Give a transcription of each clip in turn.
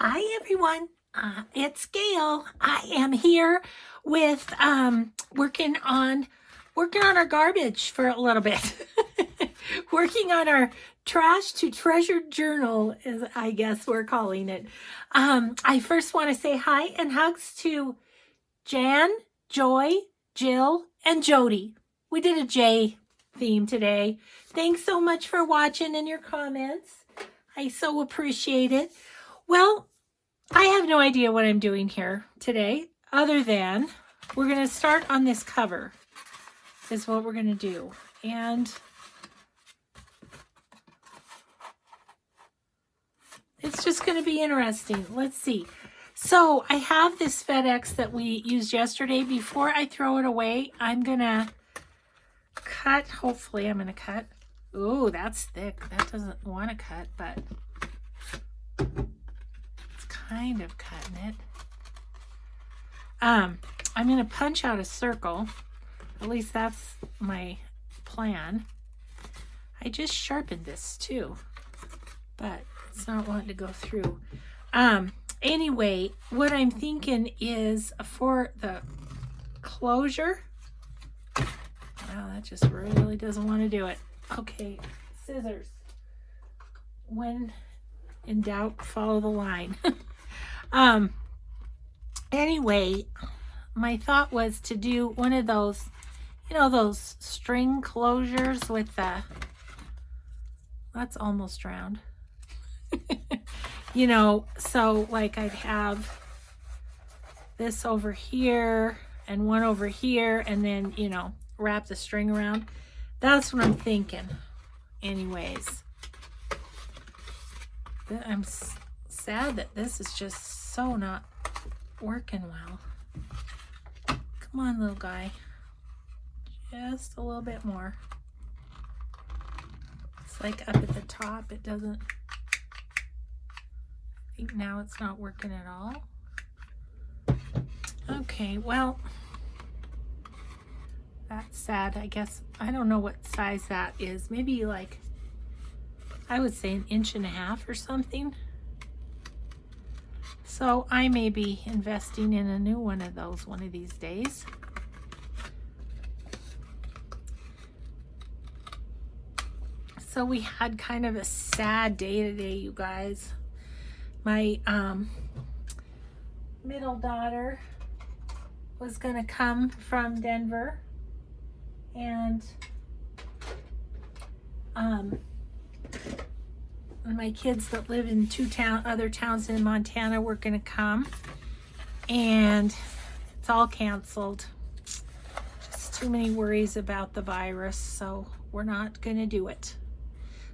Hi everyone, it's Gail. I am here with working on our garbage for a little bit. Working on our trash to treasure journal, is I guess we're calling it. I first want to say hi and hugs to Jan, Joy, Jill, and Jody. We did a J theme today. Thanks so much for watching and your comments. I so appreciate it. Well, I have no idea what I'm doing here today, other than we're going to start on this cover, is what we're going to do. And it's just going to be interesting. Let's see. So I have this FedEx that we used yesterday. Before I throw it away, I'm going to cut. Hopefully I'm going to cut. Ooh, that's thick. That doesn't want to cut, but kind of cutting it. I'm going to punch out a circle. At least that's my plan. I just sharpened this too, but it's not wanting to go through. Anyway, what I'm thinking is for the closure. Wow, that just really doesn't want to do it. Okay, scissors. When in doubt, follow the line. Anyway, my thought was to do one of those, you know, those string closures with the, that's almost round. You know, so like I'd have this over here and one over here, and then, you know, wrap the string around. That's what I'm thinking. Anyways, I'm sad that this is just so not working well. Come on, little guy. Just a little bit more. It's like up at the top. It doesn't. I think now it's not working at all. Okay, well, that's sad. I guess I don't know what size that is. Maybe like, I would say 1.5 inches or something. So I may be investing in a new one of those one of these days. So we had kind of a sad day today, you guys. My middle daughter was gonna come from Denver, and my kids that live in other towns in Montana were gonna come, and it's all canceled. Just too many worries about the virus, so we're not gonna do it.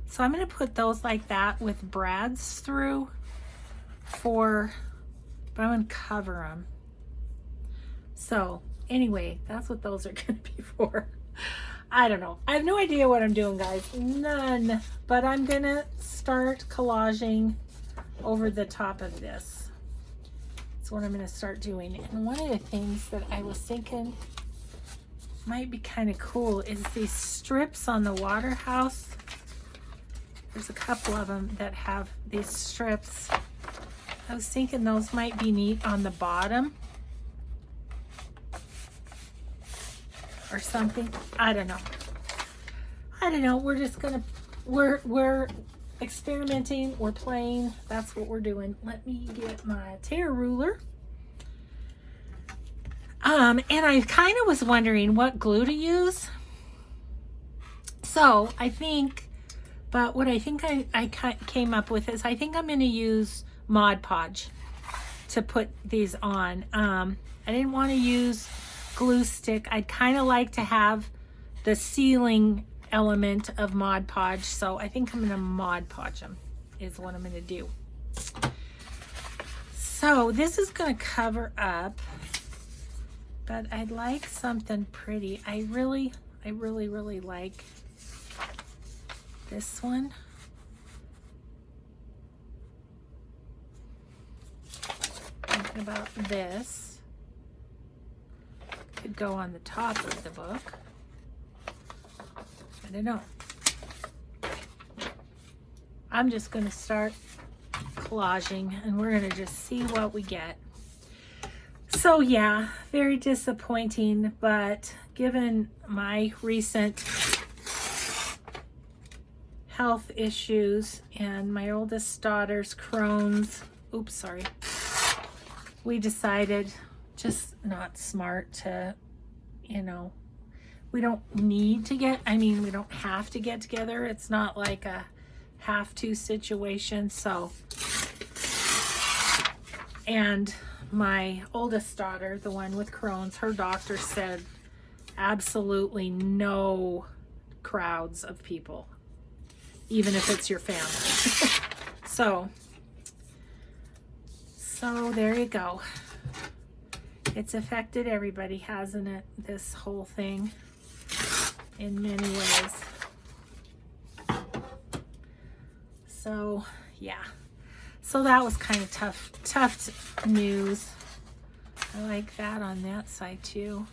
So I'm gonna put those like that with brads through but I'm gonna cover them. So anyway, that's what those are gonna be for. I don't know. I have no idea what I'm doing, guys. None. But I'm gonna start collaging over the top of this. That's what I'm gonna start doing. And one of the things that I was thinking might be kind of cool is these strips on the water house. There's a couple of them that have these strips. I was thinking those might be neat on the bottom or something. I don't know. We're just gonna, we're experimenting, we're playing. That's what we're doing. Let me get my tear ruler. And I kind of was wondering what glue to use. So I think, but what I think I came up with is I think I'm going to use Mod Podge to put these on. I didn't want to use glue stick. I'd kind of like to have the sealing element of Mod Podge, so I think I'm going to Mod Podge them is what I'm going to do. So this is going to cover up, but I'd like something pretty. I really like this one. Thinking about this. Could go on the top of the book. I don't know. I'm just going to start collaging, and we're gonna just see what we get. So yeah, very disappointing, but given my recent health issues and my oldest daughter's Crohn's, oops, sorry, we decided just not smart to, you know, we don't need to get, I mean, we don't have to get together. It's not like a have to situation. So, and my oldest daughter, the one with Crohn's, her doctor said absolutely no crowds of people, even if it's your family. So there you go. It's affected everybody, hasn't it? This whole thing in many ways. So yeah. So that was kind of tough news. I like that on that side too.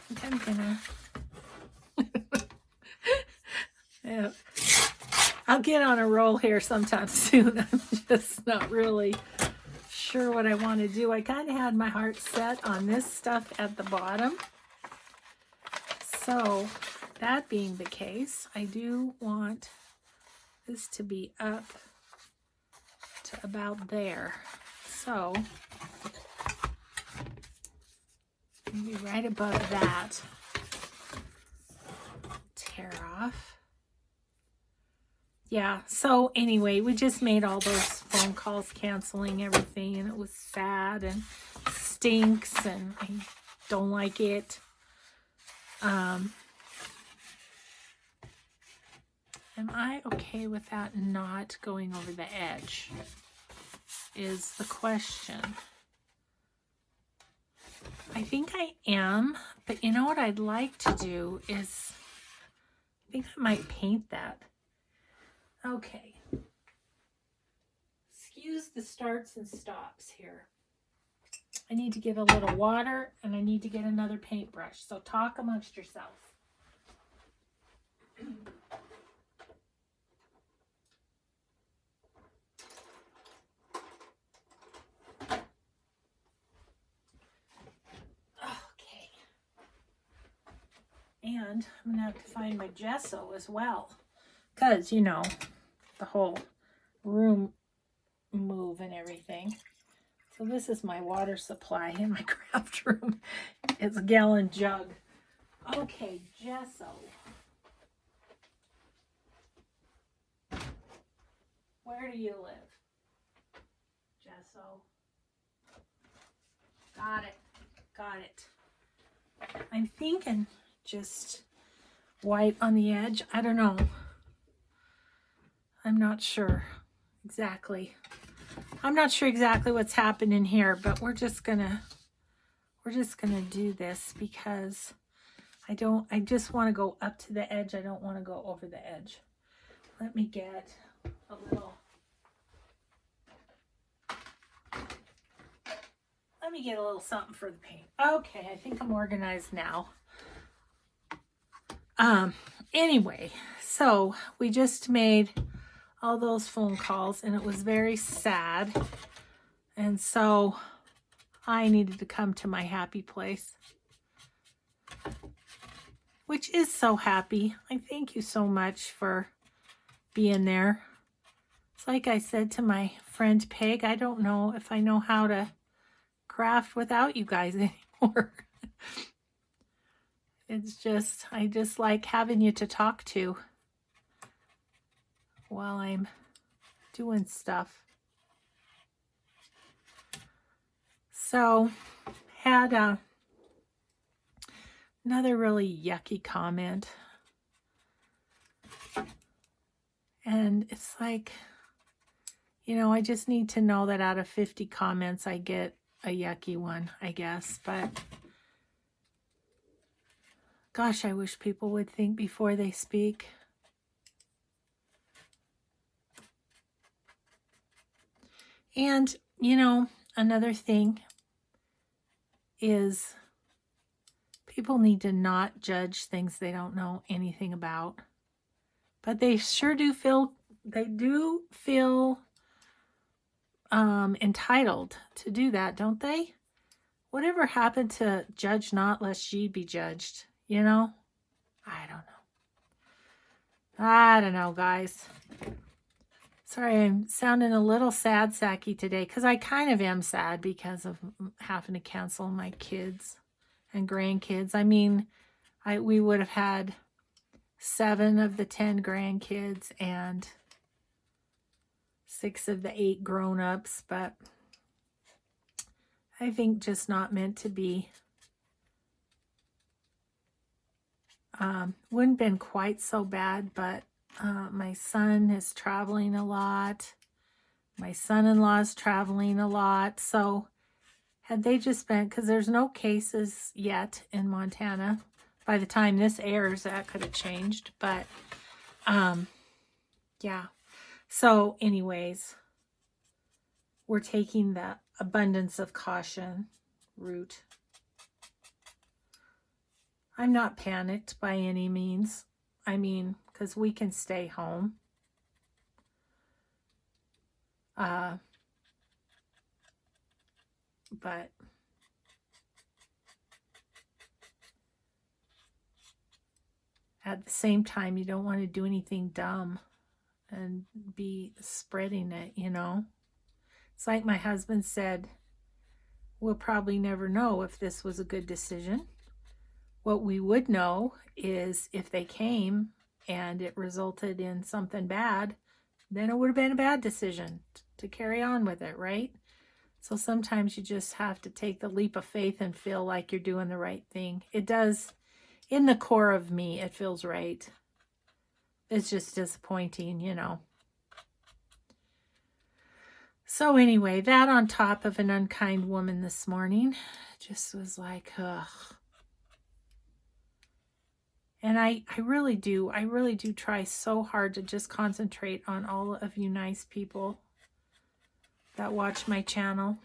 I think I'm gonna yeah. I'll get on a roll here sometime soon. I'm just not really sure what I want to do. I kind of had my heart set on this stuff at the bottom. So that being the case, I do want this to be up to about there. So maybe right above that. Tear off. Yeah, so anyway, we just made all those phone calls canceling everything, and it was sad and stinks, and I don't like it. Am I okay with that not going over the edge is the question. I think I am, but you know what I'd like to do is, I think I might paint that. Okay. Excuse the starts and stops here. I need to get a little water, and I need to get another paintbrush. So talk amongst yourselves. Okay. And I'm going to have to find my gesso as well. Because, you know, the whole room move and everything. So this is my water supply in my craft room. It's a gallon jug. Okay, gesso. Where do you live? Gesso. Got it. Got it. I'm thinking just white on the edge. I don't know. I'm not sure exactly. I'm not sure exactly what's happening here, but we're just gonna do this because I just want to go up to the edge. I don't want to go over the edge. Let me get a little something for the paint. Okay, I think I'm organized now. Anyway, so we just made all those phone calls, and it was very sad. And so I needed to come to my happy place, which is so happy. I thank you so much for being there. It's like I said to my friend Peg, I don't know if I know how to craft without you guys anymore. It's just, I just like having you to talk to while I'm doing stuff. So, had another really yucky comment. And it's like, you know, I just need to know that out of 50 comments, I get a yucky one, I guess. But gosh, I wish people would think before they speak. And, you know, another thing is People need to not judge things they don't know anything about. But they sure do feel, entitled to do that, don't they? Whatever happened to judge not lest ye be judged, you know? I don't know, guys. Sorry, I'm sounding a little sad sacky today because I kind of am sad because of having to cancel my kids and grandkids. I mean, we would have had 7 of the 10 grandkids and 6 of the 8 grown-ups, but I think just not meant to be. Wouldn't been quite so bad, but my son is traveling a lot. My son-in-law is traveling a lot. So had they just been, because there's no cases yet in Montana. By the time this airs, that could have changed. But yeah. So anyways, we're taking the abundance of caution route. I'm not panicked by any means. I mean, because we can stay home. But at the same time, you don't want to do anything dumb and be spreading it, you know. It's like my husband said, we'll probably never know if this was a good decision. What we would know is if they came and it resulted in something bad, then it would have been a bad decision to carry on with it, right? So sometimes you just have to take the leap of faith and feel like you're doing the right thing. It does, in the core of me, it feels right. It's just disappointing, you know. So anyway, that on top of an unkind woman this morning, just was like, ugh. And I really do try so hard to just concentrate on all of you nice people that watch my channel.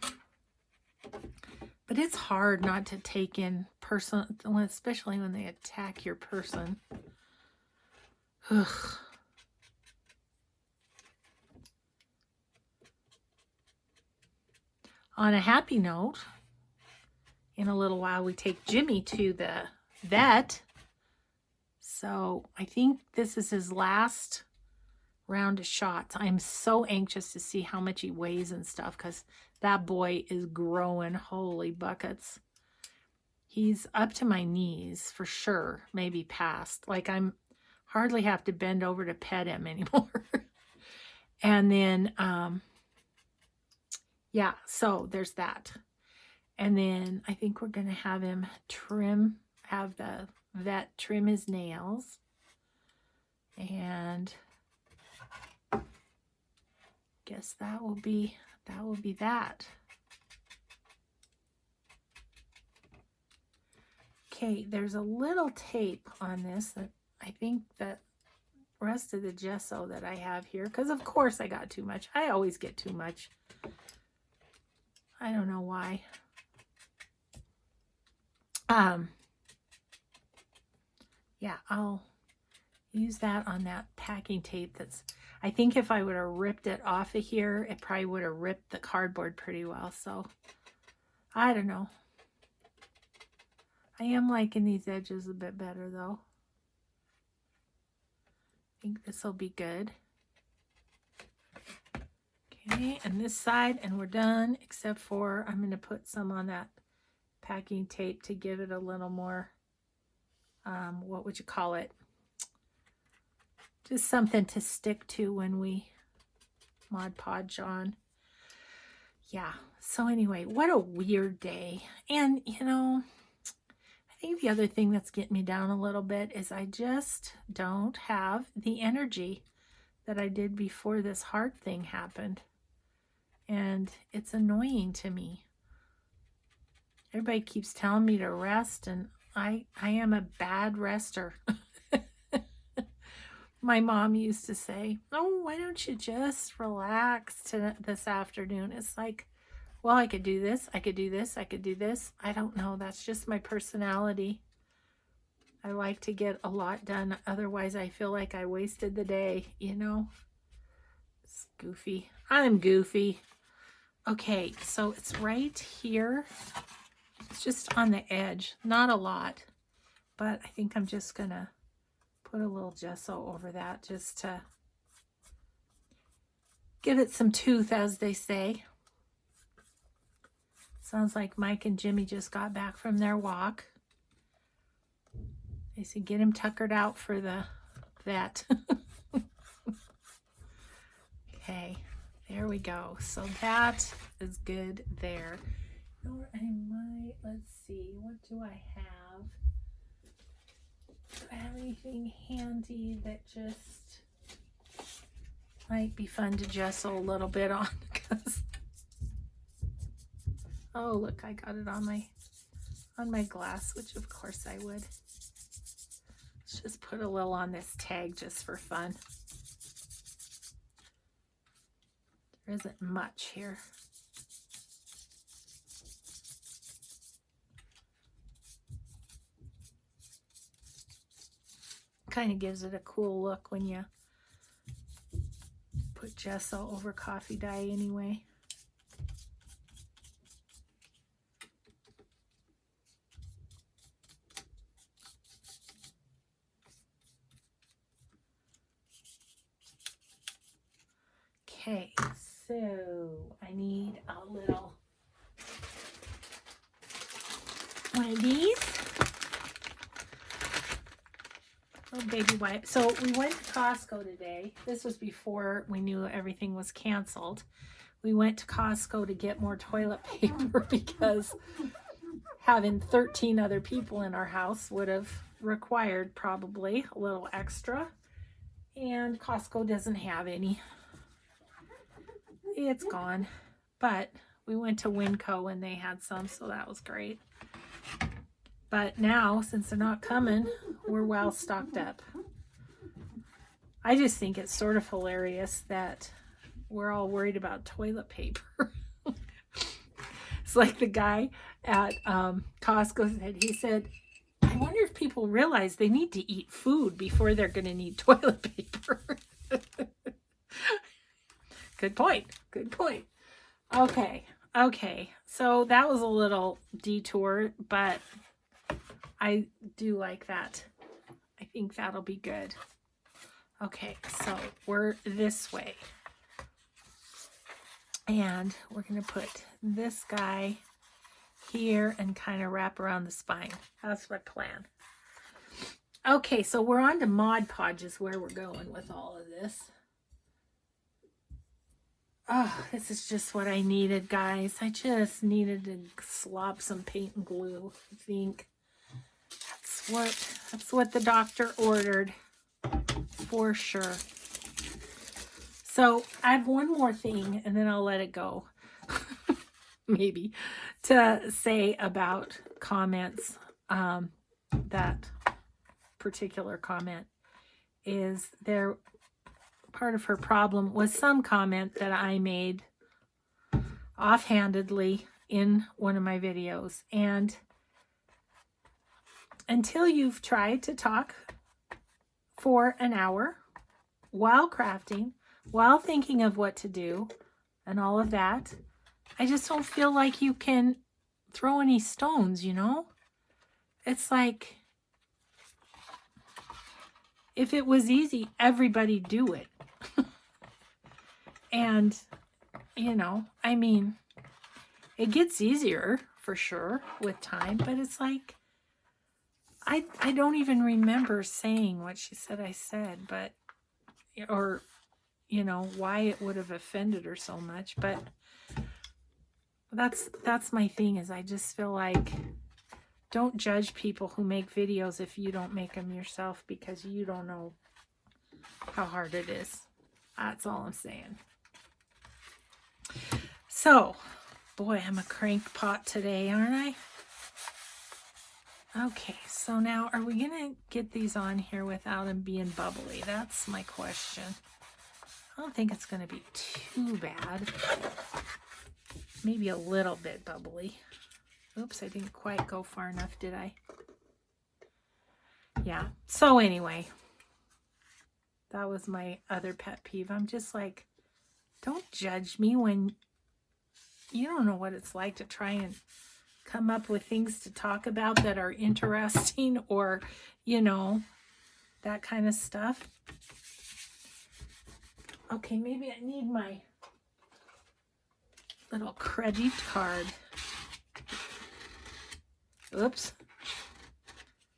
But it's hard not to take in person, especially when they attack your person. Ugh. On a happy note, in a little while we take Jimmy to the vet. So I think this is his last round of shots. I'm so anxious to see how much he weighs and stuff because that boy is growing. Holy buckets. He's up to my knees for sure, maybe past. Like I'm hardly have to bend over to pet him anymore. And then, yeah, so there's that. And then I think we're going to have him have the vet trim his nails. And guess that will be that. Okay, there's a little tape on this that I think that rest of the gesso that I have here, because of course I got too much. I always get too much. I don't know why. Yeah, I'll use that on that packing tape. I think if I would have ripped it off of here, it probably would have ripped the cardboard pretty well. So I don't know. I am liking these edges a bit better though. I think this will be good. Okay, and this side, and we're done, except for I'm going to put some on that packing tape to give it a little more, what would you call it? Just something to stick to when we Mod Podge on. Yeah, so anyway, what a weird day. And, you know, I think the other thing that's getting me down a little bit is I just don't have the energy that I did before this heart thing happened. And it's annoying to me. Everybody keeps telling me to rest, and I am a bad rester. My mom used to say, oh, why don't you just relax this afternoon? It's like, well, I could do this, I could do this, I could do this. I don't know. That's just my personality. I like to get a lot done. Otherwise, I feel like I wasted the day, you know? It's goofy. I'm goofy. Okay, so it's right here. It's just on the edge. Not a lot. But I think I'm just going to put a little gesso over that just to give it some tooth, as they say. Sounds like Mike and Jimmy just got back from their walk. They said get him tuckered out for the vet. Okay, there we go. So that is good there. Or I might, let's see, what do I have? Do I have anything handy that just might be fun to gesso a little bit on? Because oh, look, I got it on my glass, which of course I would. Let's just put a little on this tag just for fun. There isn't much here. Kind of gives it a cool look when you put gesso over coffee dye anyway. Okay, so I need a little one of these. Little baby wipe. So we went to Costco today. This was before we knew everything was canceled. We went to Costco to get more toilet paper because having 13 other people in our house would have required probably a little extra. And Costco doesn't have any. It's gone. But we went to Winco and they had some, so that was great. But now, since they're not coming, we're well stocked up. I just think it's sort of hilarious that we're all worried about toilet paper. It's like the guy at Costco said, he said, I wonder if people realize they need to eat food before they're going to need toilet paper. Good point. Good point. Okay. So that was a little detour, but I do like that. I think that'll be good. Okay, so we're this way. And we're going to put this guy here and kind of wrap around the spine. That's my plan. Okay, so we're on to Mod Podge is where we're going with all of this. Oh, this is just what I needed, guys. I just needed to slop some paint and glue, I think. That's what the doctor ordered, for sure. So I have one more thing, and then I'll let it go. Maybe to say about comments. That particular comment is there. Part of her problem was some comment that I made offhandedly in one of my videos. And until you've tried to talk for an hour while crafting, while thinking of what to do and all of that, I just don't feel like you can throw any stones, you know? It's like, if it was easy, everybody do it. And, you know, I mean, it gets easier for sure with time, but it's like, I don't even remember saying what she said I said, but, or, you know, why it would have offended her so much, but that's my thing, is I just feel like, don't judge people who make videos if you don't make them yourself, because you don't know how hard it is. That's all I'm saying. So, boy, I'm a crank pot today, aren't I? Okay, so now are we going to get these on here without them being bubbly? That's my question. I don't think it's going to be too bad. Maybe a little bit bubbly. Oops, I didn't quite go far enough, did I? Yeah. So anyway, that was my other pet peeve. I'm just like, don't judge me when you don't know what it's like to try and come up with things to talk about that are interesting or, you know, that kind of stuff. Okay, maybe I need my little credit card. Oops.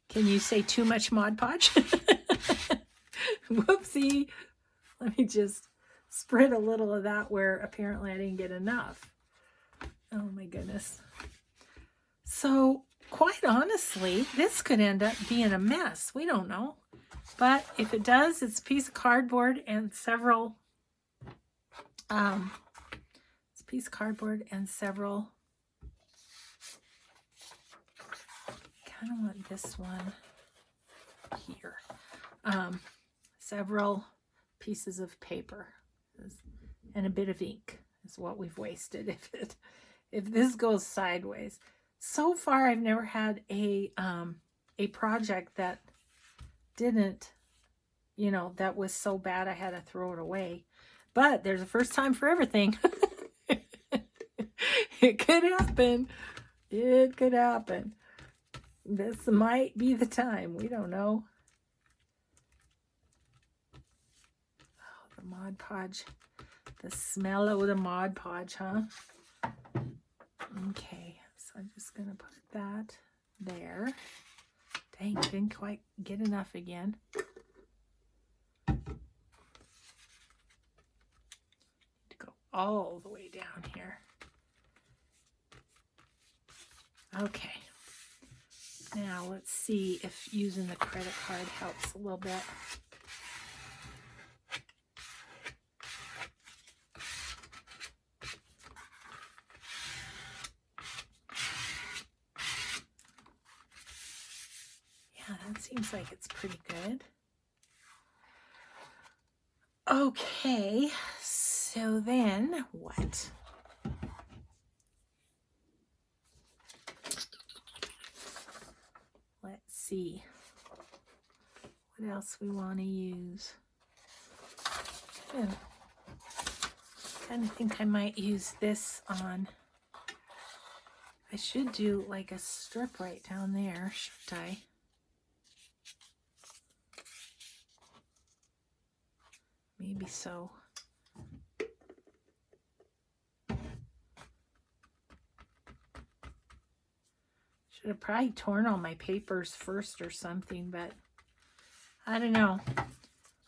Can you say too much Mod Podge? Whoopsie. Let me just spread a little of that where apparently I didn't get enough. Oh my goodness. So quite honestly, this could end up being a mess. We don't know. But if it does, it's a piece of cardboard and several, it's a piece of cardboard and several, I kind of want this one here. Several pieces of paper and a bit of ink is what we've wasted if this goes sideways. So far, I've never had a project that didn't, you know, that was so bad I had to throw it away. But there's a first time for everything. It could happen. It could happen. This might be the time. We don't know. Oh, the Mod Podge. The smell of the Mod Podge, huh? Okay, so I'm just going to put that there. Dang, didn't quite get enough again. Need to go all the way down here. Okay. Now let's see if using the credit card helps a little bit. Yeah, that seems like it's pretty good. Okay, so then what? Let's see what else we want to use. Kind of think I might use this on. I should do like a strip right down there, shouldn't I? Maybe so. Should have probably torn all my papers first or something, but I don't know.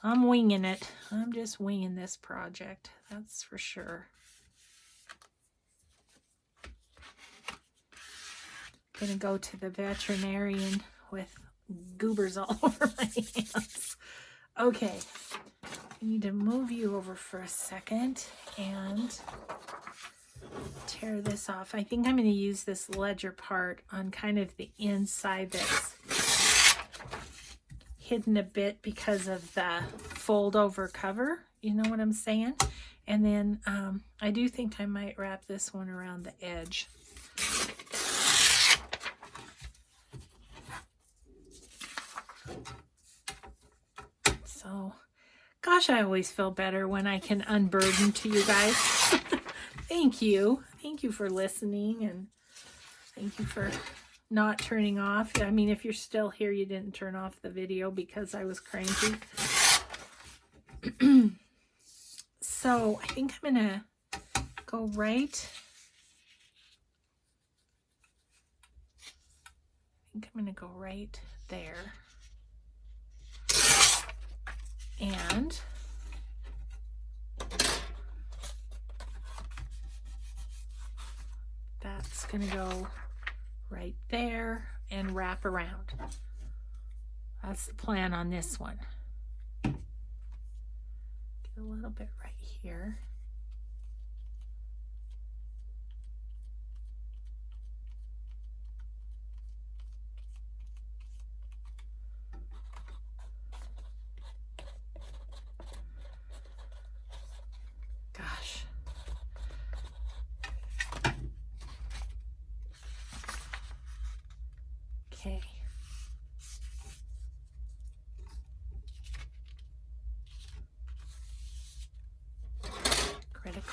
I'm winging it. I'm just winging this project. That's for sure. Gonna go to the veterinarian with goobers all over my hands. Okay. I need to move you over for a second and tear this off. I think I'm going to use this ledger part on kind of the inside that's hidden a bit because of the fold over cover. You know what I'm saying? And then I do think I might wrap this one around the edge. So, gosh, I always feel better when I can unburden to you guys. Thank you. Thank you for listening, and thank you for not turning off. I mean, if you're still here, you didn't turn off the video because I was cranky. So I think I'm going to go right. I think I'm going to go right there. And that's going to go right there and wrap around. That's the plan on this one. Get a little bit right here. Gosh. Okay.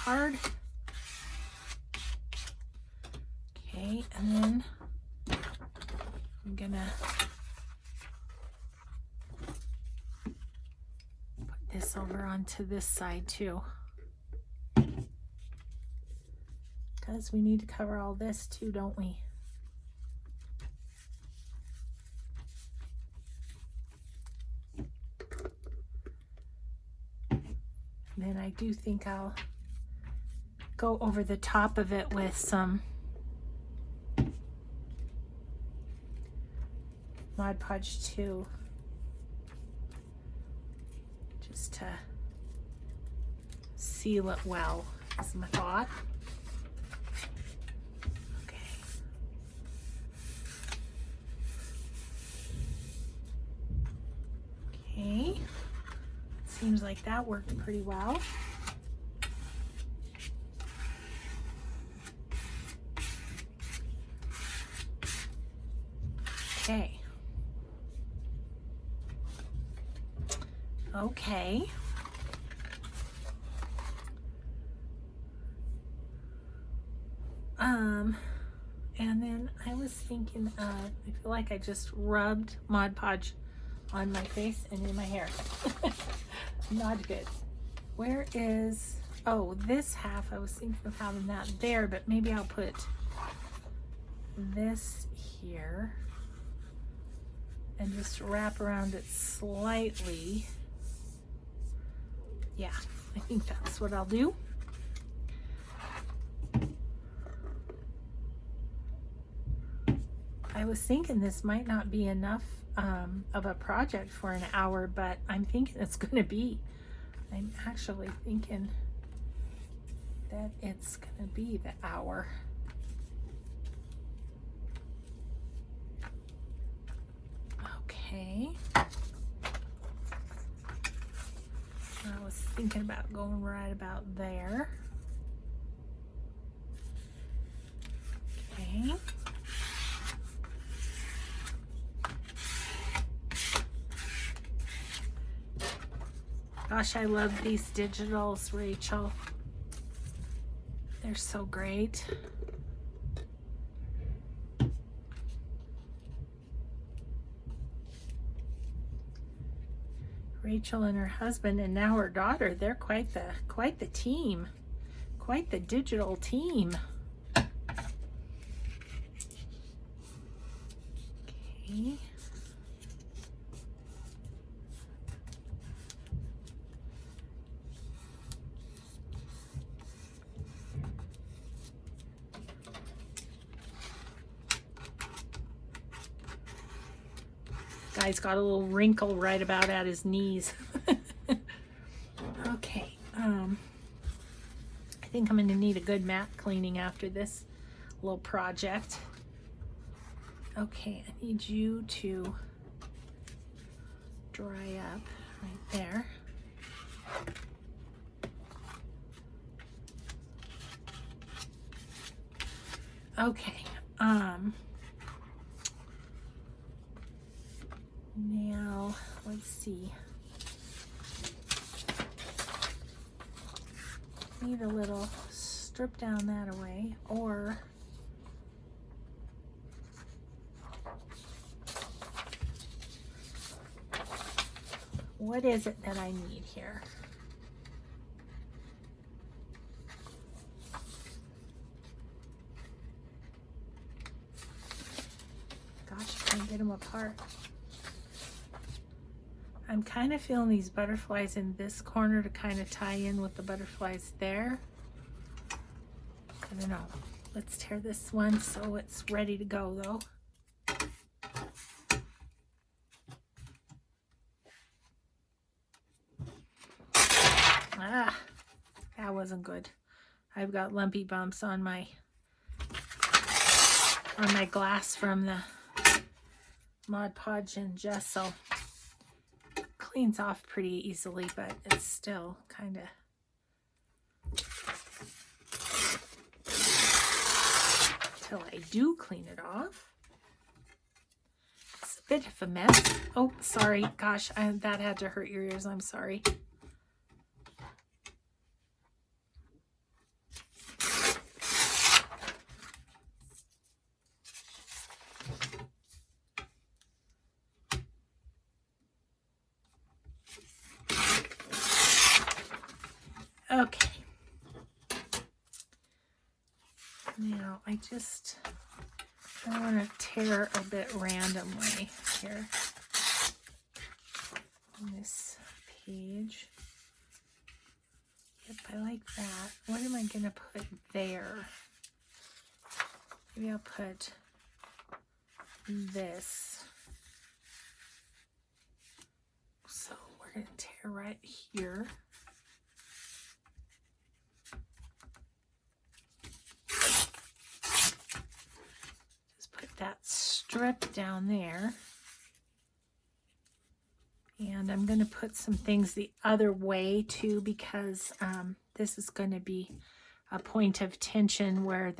card. Okay, and then I'm gonna put this over onto this side too, because we need to cover all this too, don't we? And then I do think I'll go over the top of it with some Mod Podge too, just to seal it well, is my thought. Okay, seems like that worked pretty well. Okay. Okay. And then I was thinking of, I feel like I just rubbed Mod Podge on my face and in my hair. Not good. Where is, oh, this half, I was thinking of having that there, but maybe I'll put this here and just wrap around it slightly. Yeah, I think that's what I'll do. I was thinking this might not be enough of a project for an hour, but I'm thinking it's going to be. I'm actually thinking that it's going to be the hour. Okay. I was thinking about going right about there. Okay. Gosh, I love these digitals, Rachel. They're so great. Rachel and her husband, and now her daughter, they're quite the team. Quite the digital team. Okay. Guy's got a little wrinkle right about at his knees. Okay, I think I'm going to need a good mat cleaning after this little project. Okay, I need you to dry up right there. Okay, now let's see. Need a little strip down that away, or what is it that I need here? Gosh, I can't get them apart. I'm kind of feeling these butterflies in this corner to kind of tie in with the butterflies there. I don't know. Let's tear this one so it's ready to go though. Ah, that wasn't good. I've got lumpy bumps on my glass from the Mod Podge and gesso. Cleans off pretty easily, but it's still kind of till I do clean it off. It's a bit of a mess. Oh, sorry. Gosh, that had to hurt your ears. I'm sorry. Okay. Now I want to tear a bit randomly here on this page. Yep, I like that. What am I going to put there? Maybe I'll put this. So we're going to tear right here. Just put that strip down there. And I'm going to put some things the other way too, because this is going to be a point of tension where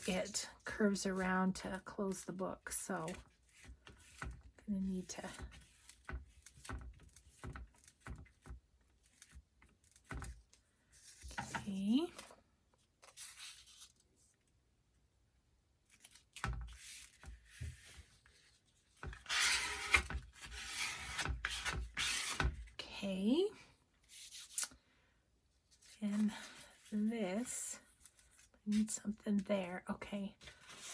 it curves around to close the book. So I'm going to need to okay. Okay, and this, I need something there. Okay,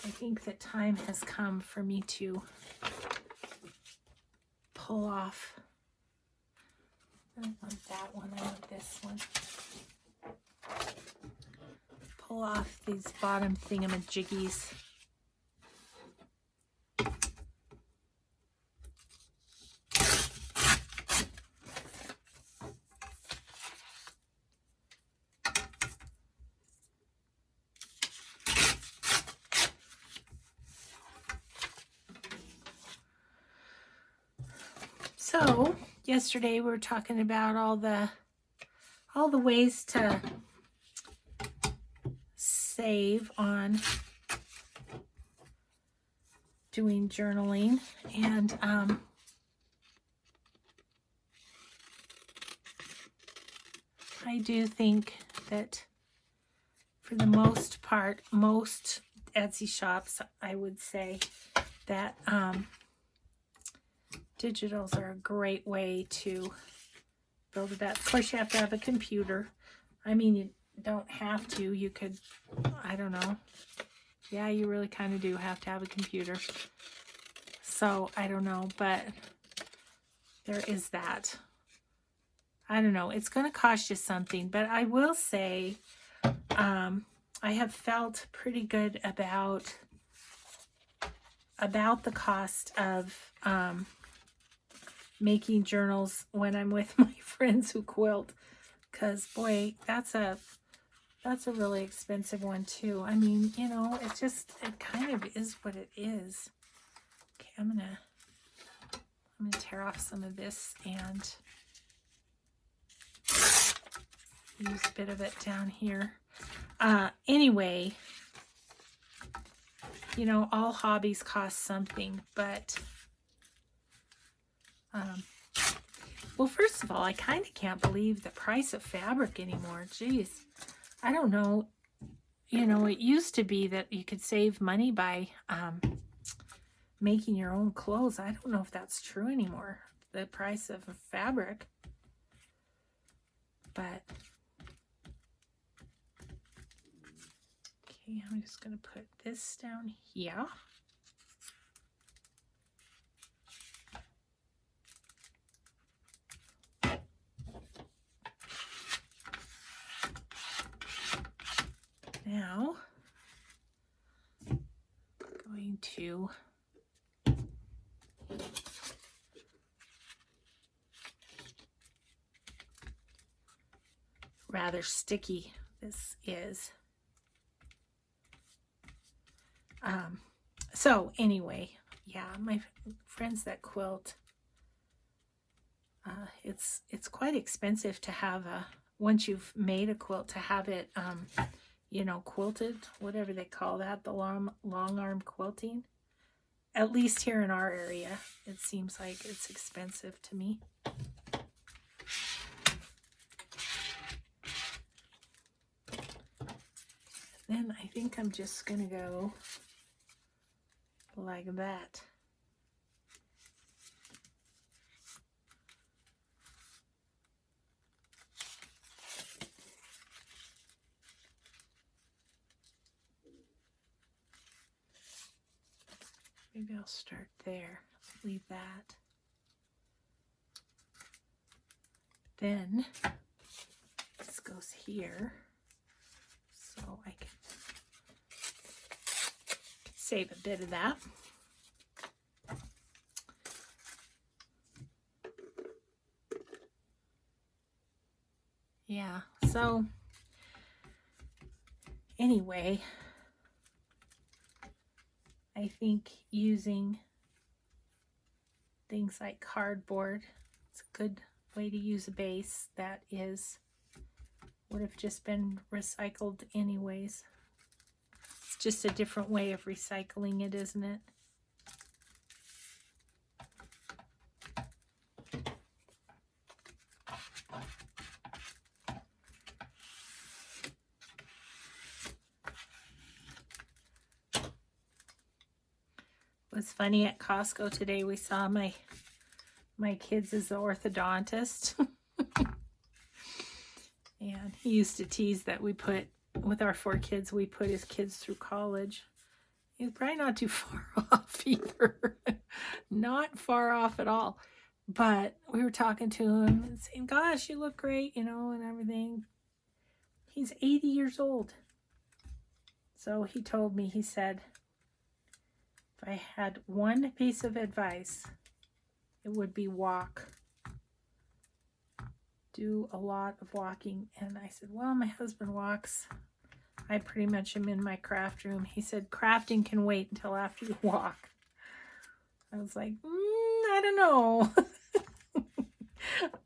I think that time has come for me to pull off. I don't want that one, I want this one. Pull off these bottom thingamajiggies. So yesterday we were talking about all the ways to save on doing journaling, and I do think that for the most part, most Etsy shops, I would say that digitals are a great way to build it up. Of course, you have to have a computer. I mean, you don't have to. You could, I don't know. Yeah, you really kind of do have to have a computer. So, I don't know, but there is that. I don't know. It's going to cost you something, but I will say I have felt pretty good about the cost of making journals when I'm with my friends who quilt, because boy, that's a really expensive one too. I mean, you know, it kind of is what it is. Okay, I'm gonna tear off some of this and use a bit of it down here. Anyway, you know, all hobbies cost something, but well, first of all, I kind of can't believe the price of fabric anymore. Jeez, I don't know. You know, it used to be that you could save money by making your own clothes. I don't know if that's true anymore, the price of fabric. But, okay, I'm just going to put this down here. Now, I'm going to rather sticky this is. So anyway, yeah, my friends that quilt, it's quite expensive to have once you've made a quilt, to have it you know, quilted, whatever they call that, the long arm quilting. At least here in our area, it seems like it's expensive to me. Then I think I'm just going to go like that. Maybe I'll start there. Leave that. Then this goes here, so I can save a bit of that. Yeah, so anyway, I think using things like cardboard, it's a good way to use a base that would have just been recycled anyways. It's just a different way of recycling it, isn't it? It was funny at Costco today. We saw my kids as the orthodontist. And he used to tease that we put, with our 4 kids, we put his kids through college. He's probably not too far off either. Not far off at all. But we were talking to him and saying, gosh, you look great, you know, and everything. He's 80 years old. So he told me, he said, if I had one piece of advice, it would be walk. Do a lot of walking. And I said, well, my husband walks. I pretty much am in my craft room. He said, crafting can wait until after you walk. I was like, I don't know.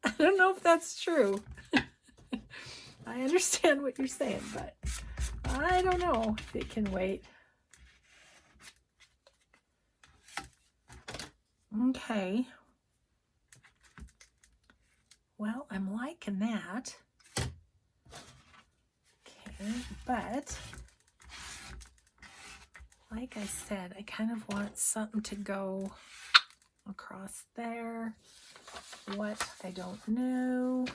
I don't know if that's true. I understand what you're saying, but I don't know if it can wait. Okay. Well, I'm liking that. Okay, but like I said, I kind of want something to go across there. What? I don't know.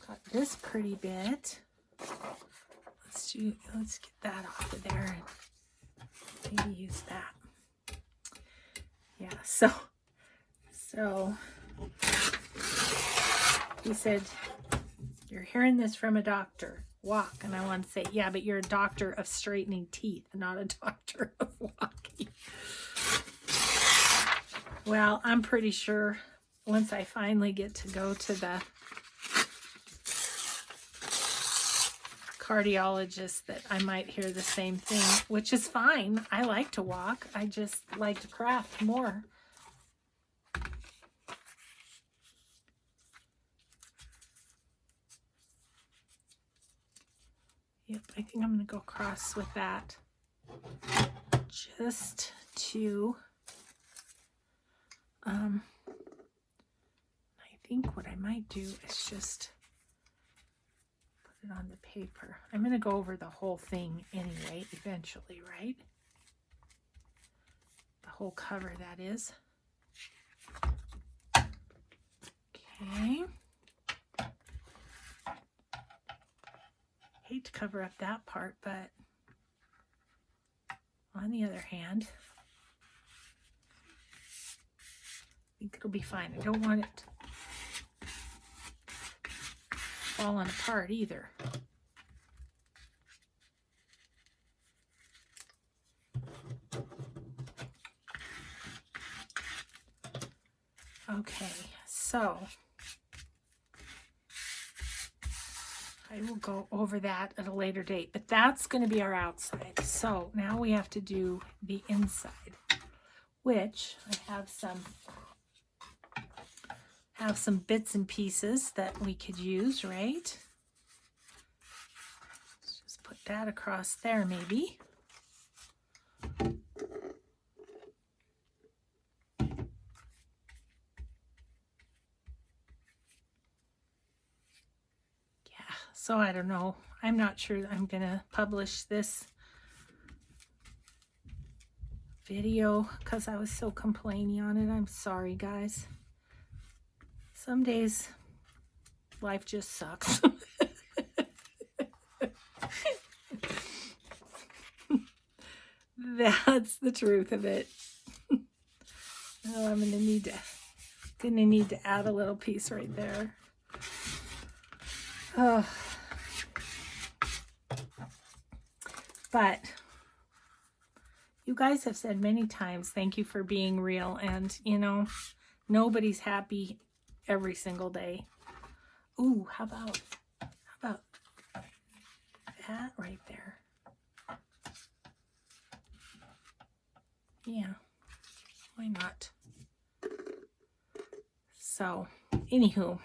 Got this pretty bit. Let's get that off of there and maybe use that. Yeah, so he said, you're hearing this from a doctor. Walk. And I want to say, yeah, but you're a doctor of straightening teeth, not a doctor of walking. Well, I'm pretty sure once I finally get to go to the cardiologist that I might hear the same thing, which is fine. I like to walk. I just like to craft more. Yep, I think I'm going to go across with that just to, I think what I might do is just put it on the paper. I'm going to go over the whole thing anyway, eventually, right? The whole cover, that is. Okay. Hate to cover up that part, but on the other hand, I think it'll be fine. I don't want it falling apart either. Okay, so I will go over that at a later date, but that's going to be our outside. So now we have to do the inside, which I have some bits and pieces that we could use, right? Let's just put that across there maybe. So I don't know. I'm not sure I'm going to publish this video because I was so complaining on it. I'm sorry, guys. Some days life just sucks. That's the truth of it. Oh, I'm gonna need to add a little piece right there. Oh. But you guys have said many times, thank you for being real. And, you know, nobody's happy every single day. Ooh, how about that right there? Yeah, why not? So, anywho,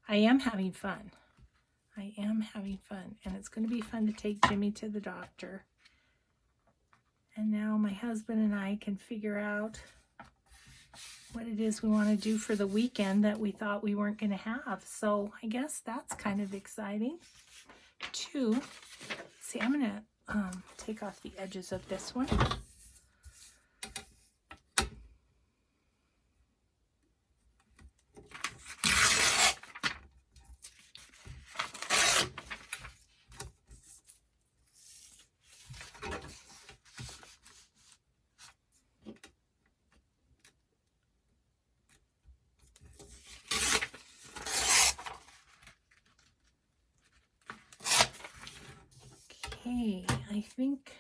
I am having fun. And it's going to be fun to take Jimmy to the doctor. And now my husband and I can figure out what it is we want to do for the weekend that we thought we weren't going to have. So I guess that's kind of exciting too. See, I'm going to take off the edges of this one. Okay, I think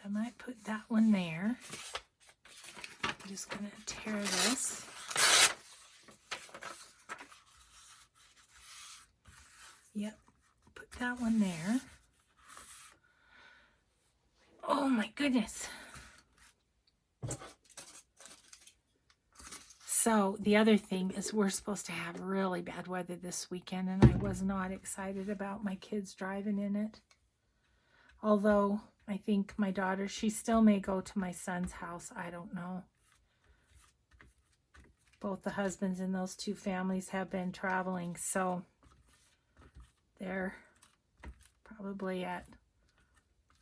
I might put that one there. I'm just going to tear this. Yep, put that one there. Oh my goodness. So the other thing is we're supposed to have really bad weather this weekend, and I was not excited about my kids driving in it. Although I think my daughter, she still may go to my son's house. I don't know. Both the husbands in those two families have been traveling, so they're probably at,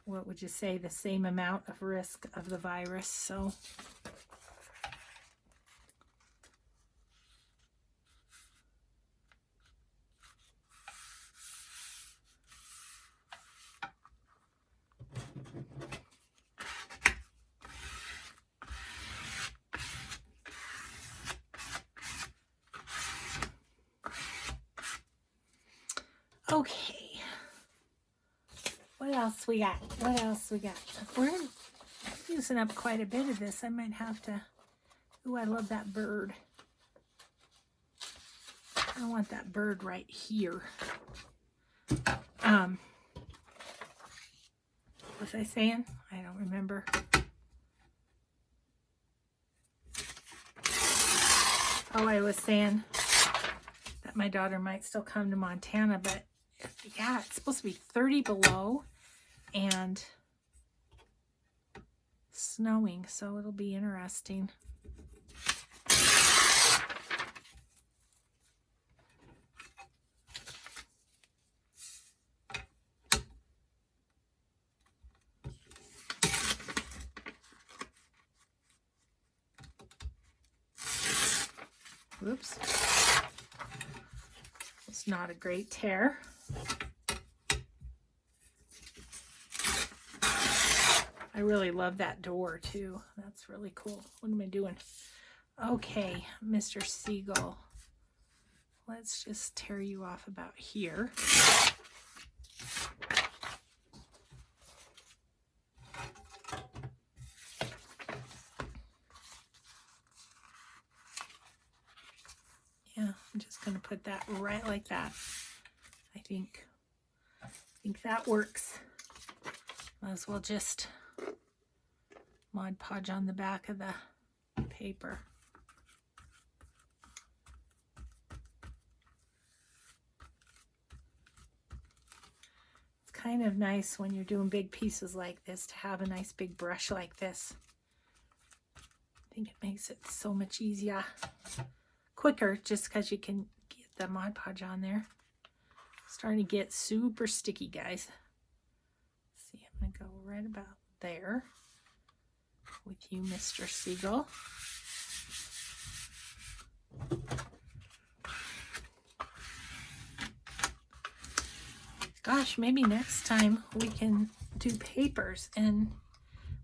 what would you say, the same amount of risk of the virus. So okay, what else we got? We're using up quite a bit of this. I might have to, ooh, I love that bird. I want that bird right here. What was I saying? I don't remember. Oh, I was saying that my daughter might still come to Montana, but yeah, it's supposed to be 30 below and snowing, so it'll be interesting. Oops. It's not a great tear. I really love that door too. That's really cool. What am I doing? Okay, Mr. Seagull. Let's just tear you off about here. Yeah, I'm just going to put that right like that. I think that works. Might as well just Mod Podge on the back of the paper. It's kind of nice when you're doing big pieces like this to have a nice big brush like this. I think it makes it so much easier. Quicker, just because you can get the Mod Podge on there. Starting to get super sticky, guys. Let's see, I'm going to go right about there with you, Mr. Seagull. Gosh, maybe next time we can do papers and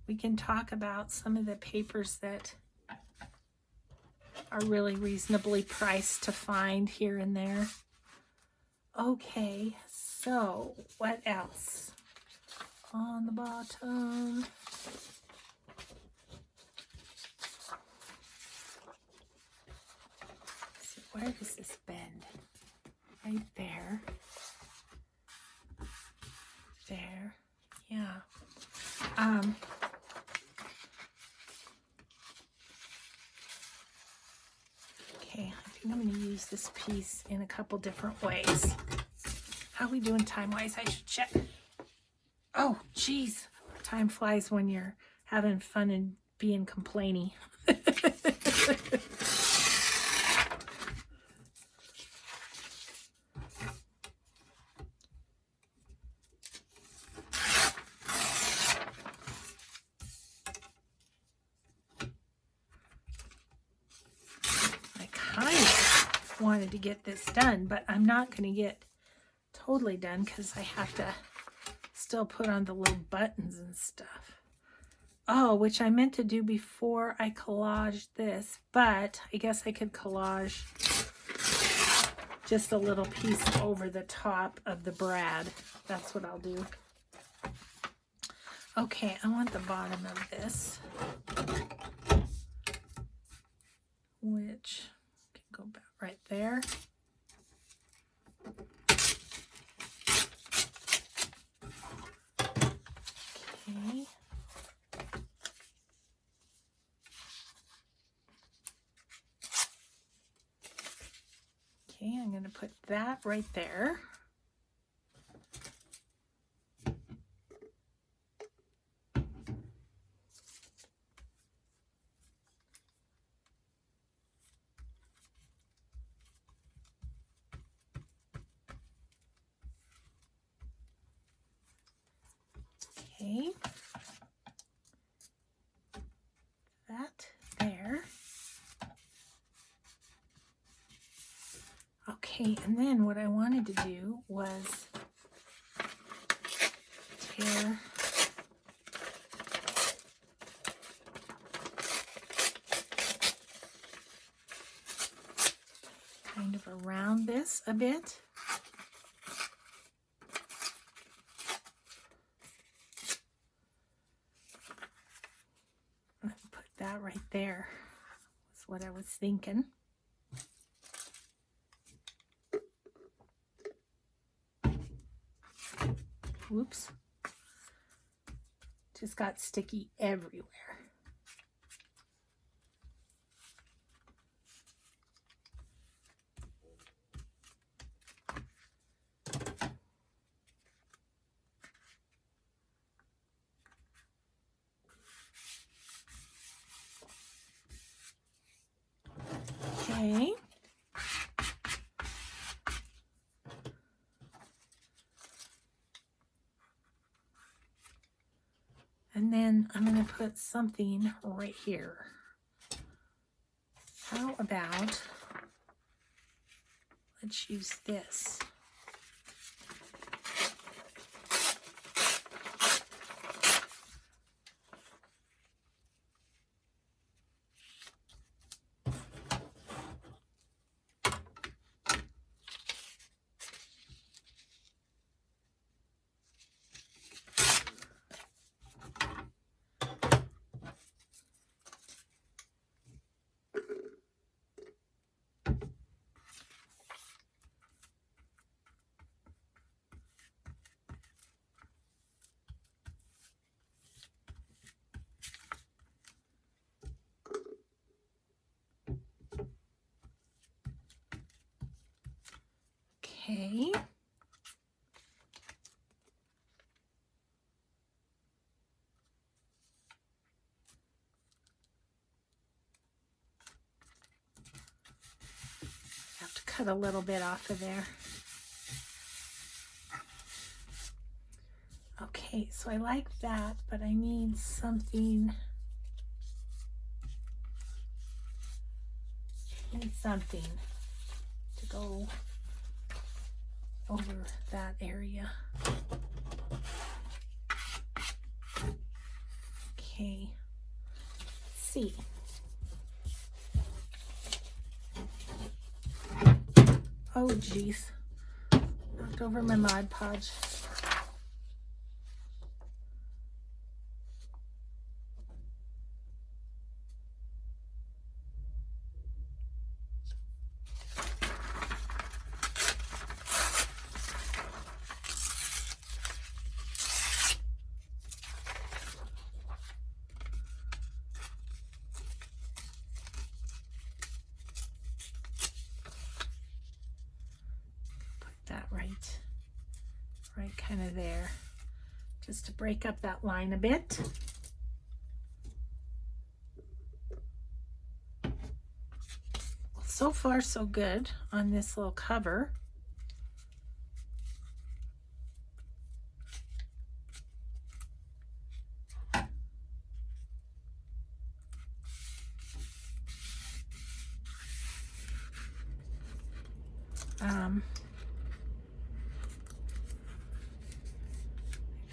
we can talk about some of the papers that are really reasonably priced to find here and there. Okay, so what else? On the bottom. Let's see, where does this bend? Right there. There. Yeah. Okay, I think I'm going to use this piece in a couple different ways. How are we doing time-wise? I should check. Oh, geez. Time flies when you're having fun and being complainy. Wanted to get this done, but I'm not going to get totally done because I have to still put on the little buttons and stuff. Oh, which I meant to do before I collaged this, but I guess I could collage just a little piece over the top of the brad. That's what I'll do. Okay, I want the bottom of this, which can go back right there. Okay. Okay, I'm going to put that right there. Okay, that there. Okay, and then what I wanted to do was tear kind of around this a bit. Put that right there. That's what I was thinking. Whoops. Just got sticky everywhere. Okay. And then I'm going to put something right here. How about, let's use this. Okay. Have to cut a little bit off of there. Okay, so I like that, but I need something. I need something to go over that area. Okay, let's see. Oh geez, knocked over my Mod Podge. That right kind of there, just to break up that line a bit. So far so good on this little cover.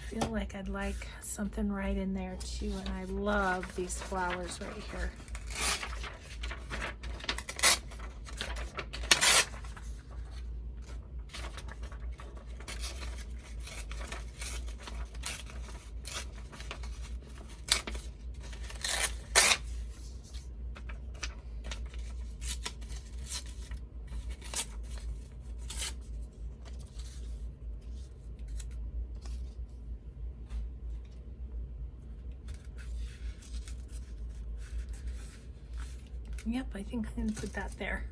I feel like I'd like something right in there too, and I love these flowers right here. Yep, I think I'm gonna put that there.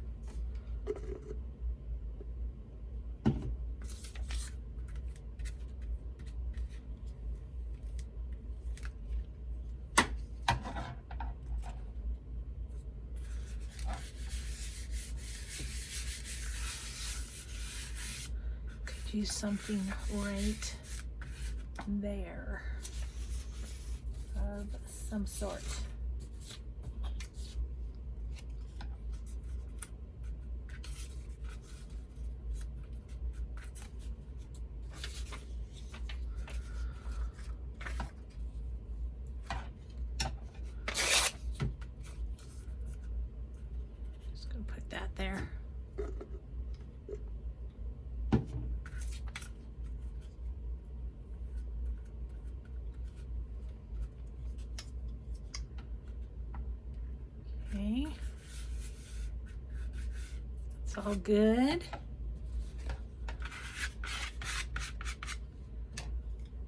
Could use something right there of some sort. There. Okay. It's all good.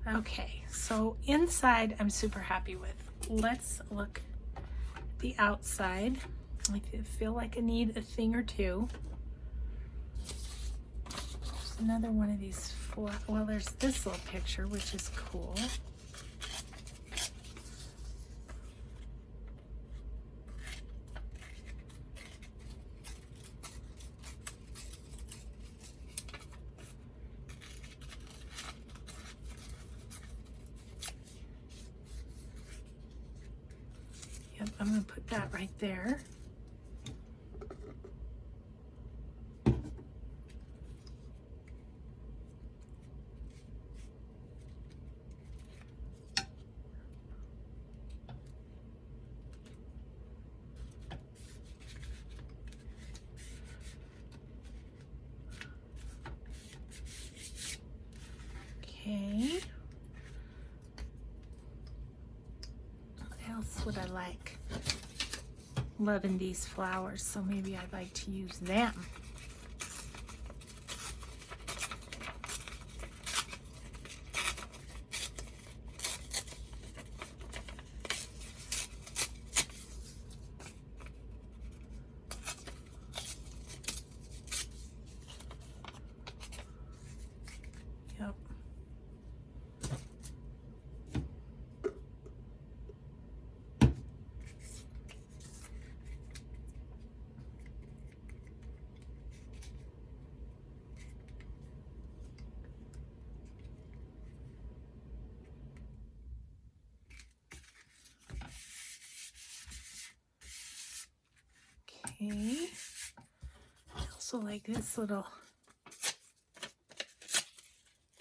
Okay, so inside I'm super happy with. Let's look at the outside. I feel like I need a thing or two. There's another one of these, well, there's this little picture, which is cool. Yep, I'm gonna put that right there. Okay. What else would I like? Loving these flowers, so maybe I'd like to use them. Yep. Okay. I also like this little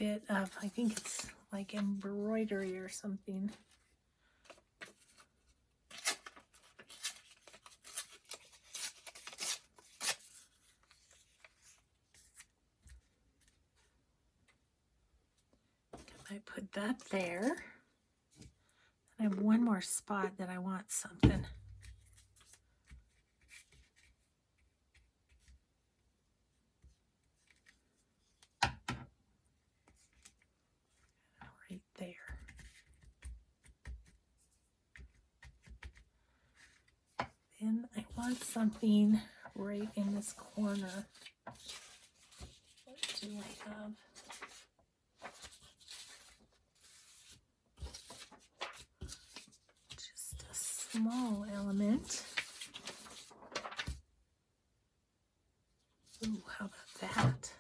bit of, I think it's like embroidery or something. I might put that there. I have one more spot that I want something. Right there. Then I want something right in this corner. What do I have? Just a small element. Ooh, how about that?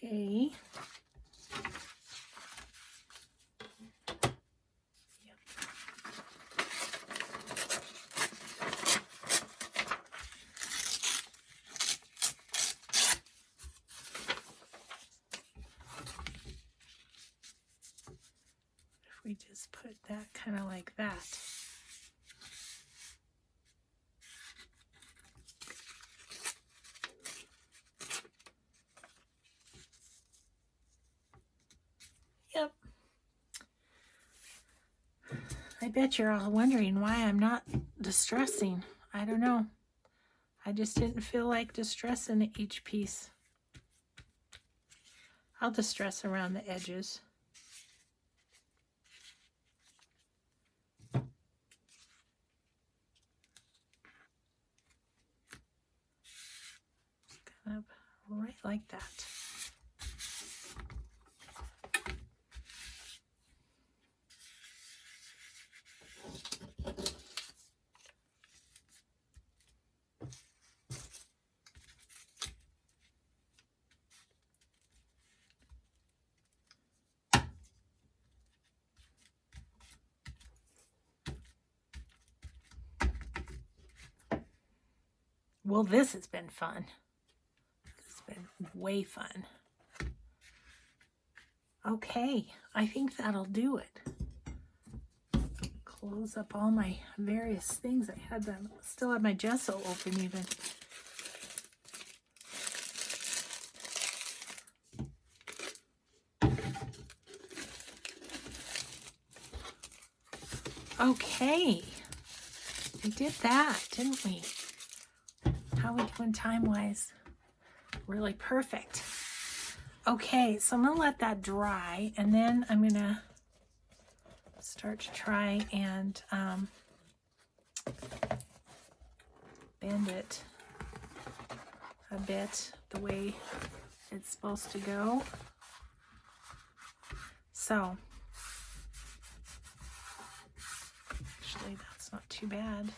Okay. If we just put that kind of like that. Yep. I bet you're all wondering why I'm not distressing. I don't know. I just didn't feel like distressing each piece. I'll distress around the edges. Kind of right like that. Well, this has been fun. It's been way fun. Okay, I think that'll do it. Close up all my various things. I had them, still have my gesso open even. Okay, we did that, didn't we? How are we doing time-wise? Really perfect. Okay, so I'm gonna let that dry, and then I'm gonna start to try and bend it a bit the way it's supposed to go. So, actually that's not too bad.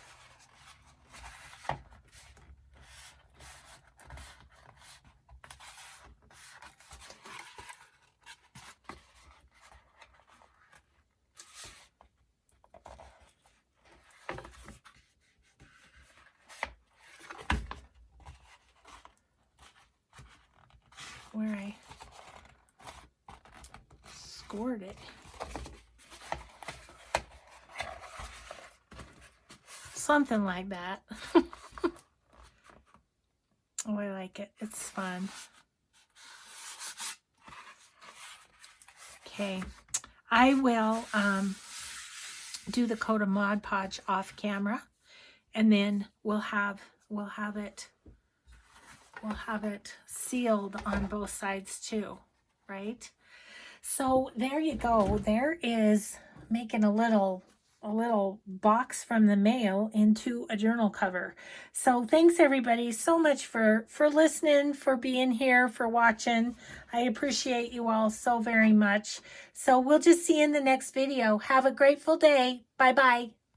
Where I scored it. Something like that. Oh, I like it. It's fun. Okay. I will do the coat of Mod Podge off camera, and then we'll have it sealed on both sides too, right? So there you go. There is making a little box from the mail into a journal cover. So thanks everybody so much for listening, for being here, for watching. I appreciate you all so very much. So we'll just see you in the next video. Have a grateful day. Bye-bye.